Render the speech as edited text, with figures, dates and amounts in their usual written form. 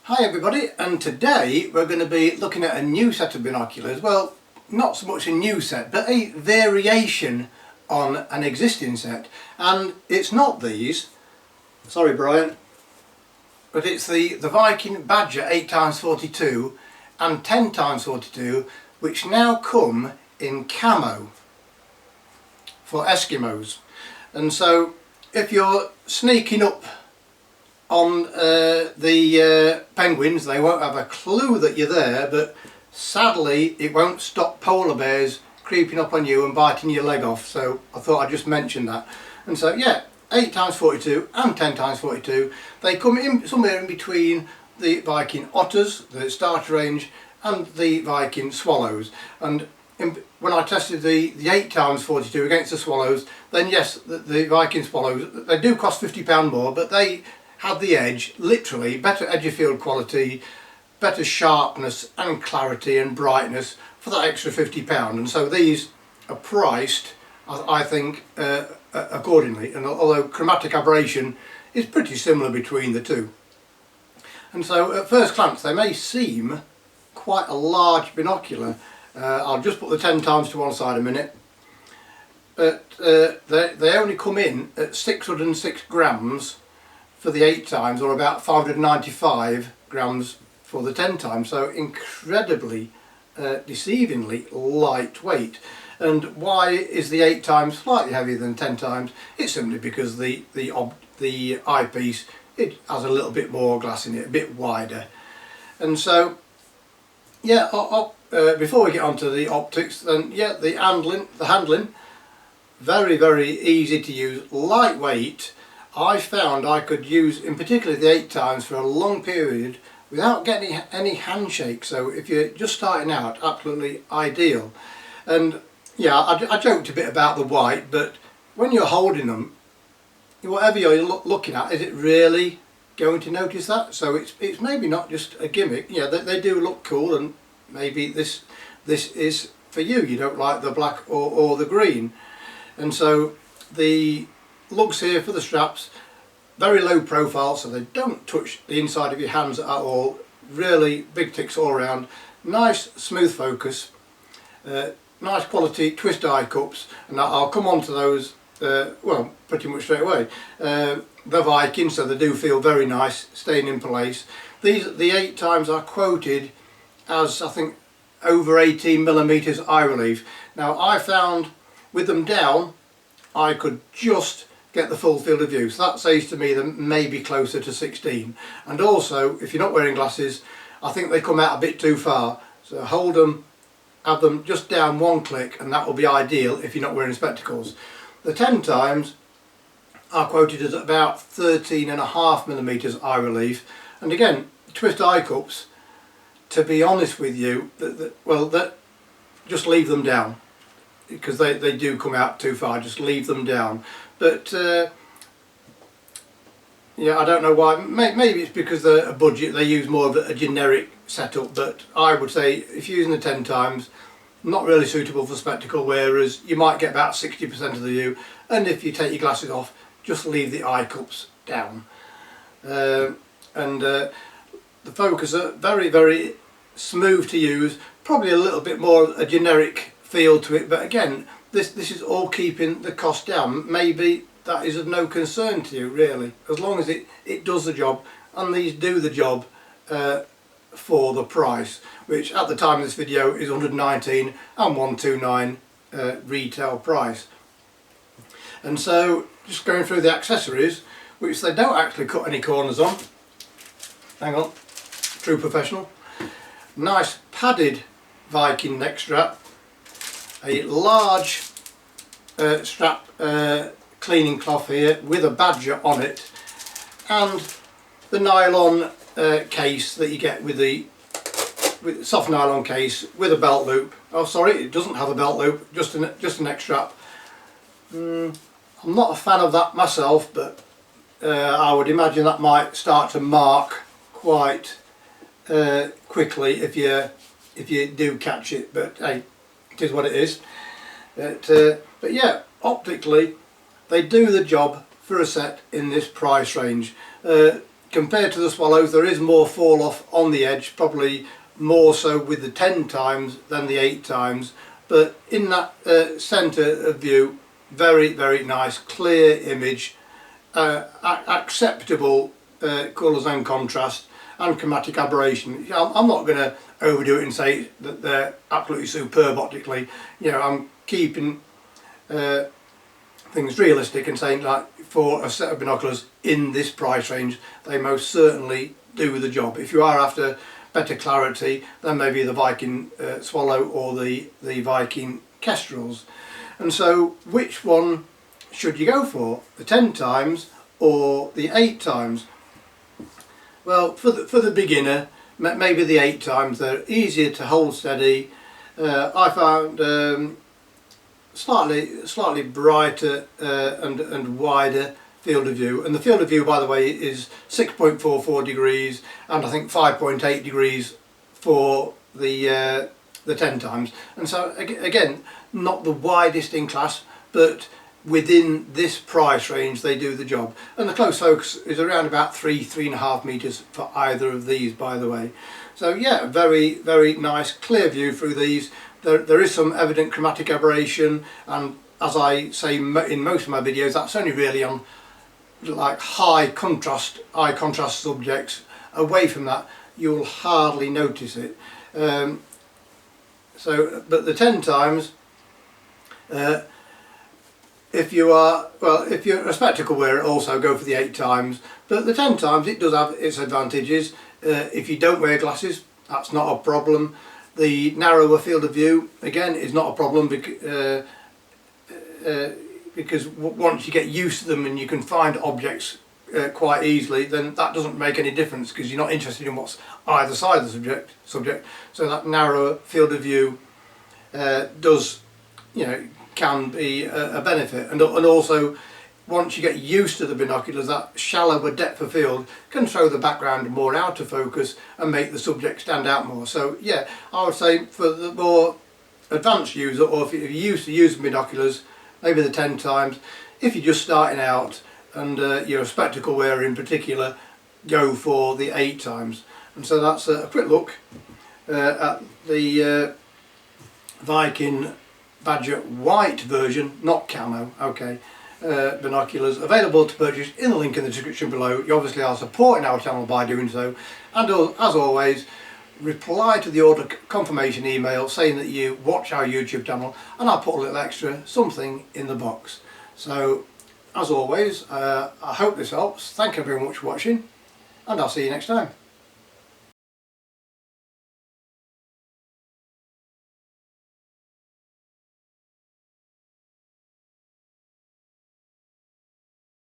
Hi everybody, and today we're going to be looking at a new set of binoculars. Well, not so much a new set, but a variation on an existing set. And it's not these, sorry Brian, but it's the Viking Badger 8x42 and 10x42, which now come in camo for Eskimos. And so if you're sneaking up on the penguins, they won't have a clue that you're there, but sadly it won't stop polar bears creeping up on you and biting your leg off. So I thought I'd just mention that. And so yeah, 8x42 and 10x42, they come in somewhere in between the Viking otters, the starter range, and the Viking swallows. And when I tested the 8x42 against the swallows, then yes, the Viking swallows, they do cost £50 more, but they had the edge, literally better edge of field quality, better sharpness and clarity and brightness for that extra £50. And so these are priced, I think, accordingly. And although chromatic aberration is pretty similar between the two. And so at first glance they may seem quite a large binocular. I'll just put the 10x to one side a minute. But they only come in at 606 grams for the 8x, or about 595 grams for the 10x, so incredibly deceivingly lightweight. And why is the 8x slightly heavier than 10x? It's simply because the eyepiece, it has a little bit more glass in it, a bit wider. And so yeah, before we get on to the optics, then yeah, the handling very, very easy to use, lightweight. I found I could use, in particular the 8x, for a long period without getting any handshake. So if you're just starting out, absolutely ideal. And yeah, I joked a bit about the white, but when you're holding them, whatever you're looking at, is it really going to notice that? So it's maybe not just a gimmick. Yeah, they do look cool, and maybe this is for you. You don't like the black or the green. And so the lugs here for the straps, very low profile, so they don't touch the inside of your hands at all. Really big ticks all around. Nice smooth focus, nice quality twist eye cups, and I'll come on to those well, pretty much straight away. The Viking, so they do feel very nice, staying in place. The 8x are quoted as, I think, over 18mm eye relief. Now I found with them down I could just get the full field of view, so that says to me that maybe closer to 16. And also, if you're not wearing glasses, I think they come out a bit too far, so hold them, have them just down one click, and that will be ideal if you're not wearing spectacles. The 10x are quoted as about 13.5mm eye relief, and again, twist eye cups, to be honest with you, just leave them down, because they do come out too far. Just leave them down. But yeah, I don't know why. Maybe it's because they're a budget, they use more of a generic setup, but I would say if you're using the 10x, not really suitable for spectacle wearers. You might get about 60% of the view, and if you take your glasses off, just leave the eye cups down. The focus are very, very smooth to use, probably a little bit more a generic feel to it, but again, this is all keeping the cost down. Maybe that is of no concern to you really, as long as it does the job, and these do the job for the price, which at the time of this video is 119 and 129 retail price. And so just going through the accessories, which they don't actually cut any corners on. Hang on, true professional. Nice padded Viking neck strap, a large strap cleaning cloth here with a badger on it, and the nylon case that you get with the soft nylon case with a belt loop. Oh sorry, it doesn't have a belt loop, just a neck strap. I'm not a fan of that myself, but I would imagine that might start to mark quite quickly if you do catch it, but hey, it is what it is. But yeah, optically they do the job for a set in this price range. compared to the swallows, there is more fall off on the edge, probably more so with the 10 times than the 8 times, but in that centre of view, very, very nice, clear image, acceptable colours and contrast and chromatic aberration. I'm not going to overdo it and say that they're absolutely superb optically. You know, I'm keeping things realistic and saying, like, for a set of binoculars in this price range, they most certainly do the job. If you are after better clarity, then maybe the Viking Swallow or the Viking Kestrels. And so which one should you go for? The 10 times or the 8 times? Well, for the beginner, maybe the 8 times. They're easier to hold steady. I found slightly brighter and wider field of view, and the field of view, by the way, is 6.44 degrees, and I think 5.8 degrees for the 10 times. And so again, not the widest in class, but within this price range they do the job. And the close focus is around about 3.5 meters for either of these, by the way. So yeah, very, very nice clear view through these. There is some evident chromatic aberration, and as I say in most of my videos, that's only really on like high contrast subjects. Away from that, you'll hardly notice it. But the 10 times, if you're a spectacle wearer, also go for the 8 times. But the 10 times, it does have its advantages. If you don't wear glasses, that's not a problem. The narrower field of view, again, is not a problem because once you get used to them and you can find objects quite easily, then that doesn't make any difference because you're not interested in what's either side of the subject. So that narrower field of view does, you know, can be a benefit, and also once you get used to the binoculars, that shallower depth of field can throw the background more out of focus and make the subject stand out more. So yeah, I would say for the more advanced user, or if you're used to using binoculars, maybe the 10 times. If you're just starting out and you're a spectacle wearer in particular, go for the 8 times. And so that's a quick look at the Viking Badger white version, not camo, okay, binoculars, available to purchase in the link in the description below. You obviously are supporting our channel by doing so, and as always, reply to the order confirmation email saying that you watch our YouTube channel, and I'll put a little extra something in the box. So as always, I hope this helps. Thank you very much for watching, and I'll see you next time.